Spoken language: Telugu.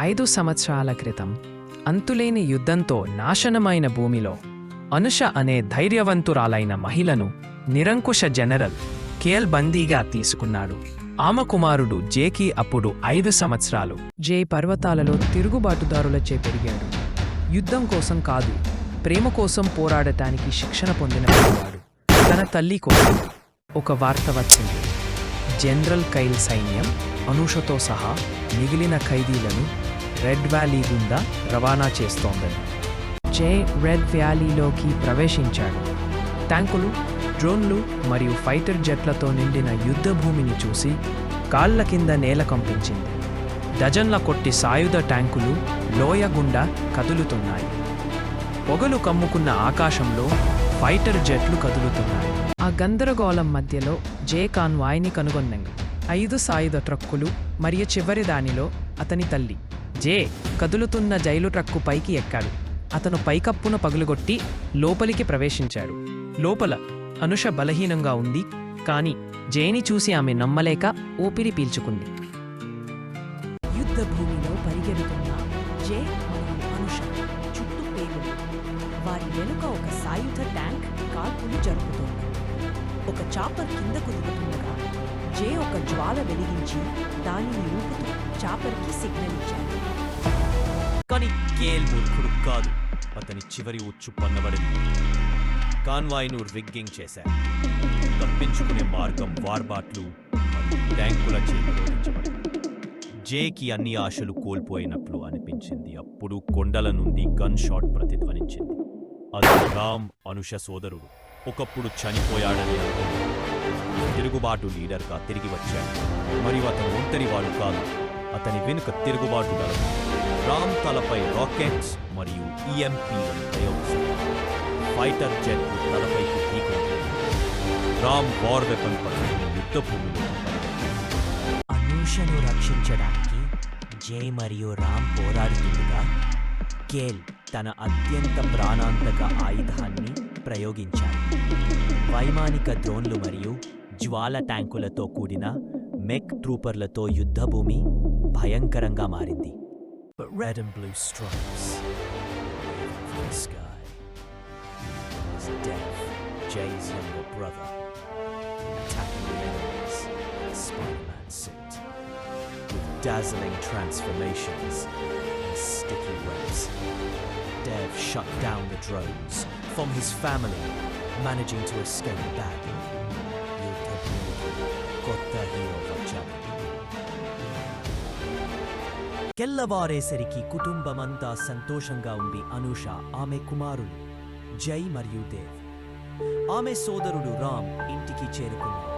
5 సంవత్సరాల క్రితం అంతులేని యుద్ధంతో నాశనమైన భూమిలో అనుష అనే ధైర్యవంతురాలైన మహిళను నిరంకుశ జనరల్ కేల్ బందీగా తీసుకున్నాడు. ఆమె కుమారుడు జేకి అప్పుడు 5 సంవత్సరాలు. జే పర్వతాలలో తిరుగుబాటుదారులచే పెరిగాడు. యుద్ధం కోసం కాదు, ప్రేమ కోసం పోరాడటానికి శిక్షణ పొందిన పిల్లవాడు. తన తల్లి కోసం ఒక వార్త వచ్చింది. జనరల్ కైల్ సైన్యం అనుషతో సహా మిగిలిన ఖైదీలను రెడ్ వ్యాలీ గుండా రవాణా చేస్తోందని. జే రెడ్ వ్యాలీలోకి ప్రవేశించాడు. ట్యాంకులు, డ్రోన్లు మరియు ఫైటర్ జెట్లతో నిండిన యుద్ధ భూమిని చూసి కాళ్ల కింద నేల కంపించింది. డజన్ల కొట్టి సాయుధ ట్యాంకులు లోయ గుండా కదులుతున్నాయి. పొగలు కమ్ముకున్న ఆకాశంలో ఫైటర్ జెట్లు కదులుతున్నాయి. ఆ గందరగోళం మధ్యలో జే కాన్వాయ్ని కనుగొన్నాడు. 5 సాయుధ ట్రక్కులు మరియు చివరి దానిలో అతని తల్లి. జే కదులుతున్న జైలు ట్రక్కు పైకి ఎక్కాడు. అతను పైకప్పున పగులుగొట్టి లోపలికి ప్రవేశించాడు. లోపల అనుష బలహీనంగా ఉంది, కాని జేని చూసి ఆమె నమ్మలేక ఊపిరి పీల్చుకుంది. యుద్ధ భూమిలో పరిగెడుతున్న జే మరియు అనుష చుట్టూ పేగులు. వారి వెనుక ఒక సాయుధ ట్యాంక్ కాల్పులు జరుపుతోంది. ఒక చాపర్ కిందకు దిగుతుండగా జే ఒక జ్వాల వెలిగించి దానిని ఊపుతూ చాపర్కి సిగ్నల్ ఇచ్చాడు. కానీ కేల్ మూర్ఖుడు కాదు. అతని చివరి ఉచ్చు పన్నబడింది. కాన్వాయ్ను రిగ్గింగ్ చేశారు. తప్పించుకునే మార్గం వార్బాట్లు మరియు ట్యాంకులచే నిరోధించబడింది. జేకి అన్ని ఆశలు కోల్పోయినట్లు అనిపించింది. అప్పుడు కొండల నుండి గన్ షాట్ ప్రతిధ్వనించింది. అది రామ్, అనుష సోదరుడు. ఒకప్పుడు చనిపోయాడని అనుకున్నాడు. తిరుగుబాటు లీడర్గా తిరిగి వచ్చాడు. మరియు అతను ఒంటరివాడు కాదు. అతని వెనుక తిరుగుబాటు దళం రామ్ తలపై రాకెట్స్ మరియు ఈఎంపీలను ప్రయోగిస్తారు. ఫైటర్ జెట్లు తలపైకి ఢీకొంటాయి. రామ్ వార్ వెపన్ పట్టుకుని యుద్ధ భూమిలో అనుషను రక్షించడానికి జే మరియు రామ్ పోరాడుతుండగా కేల్ తన అత్యంత ప్రాణాంతక ఆయుధాన్ని ప్రయోగించాడు. వైమానిక డ్రోన్లు మరియు జ్వాల ట్యాంకులతో కూడిన మెక్ ట్రూపర్లతో యుద్ధభూమి భయంకరంగా మారింది. But red and blue stripes from the sky. Is Dev, Jay's younger brother, attacking the enemies in a Spider-Man suit with dazzling transformations and sticky webs. Dev shut down the drones from his family, managing to escape badly. Kotta hero vachadu. తెల్లవారేసరికి కుటుంబమంతా సంతోషంగా ఉంది. అనుష, ఆమె కుమారులు జై మరియు దేవ్, ఆమె సోదరుడు రామ్ ఇంటికి చేరుకున్నారు.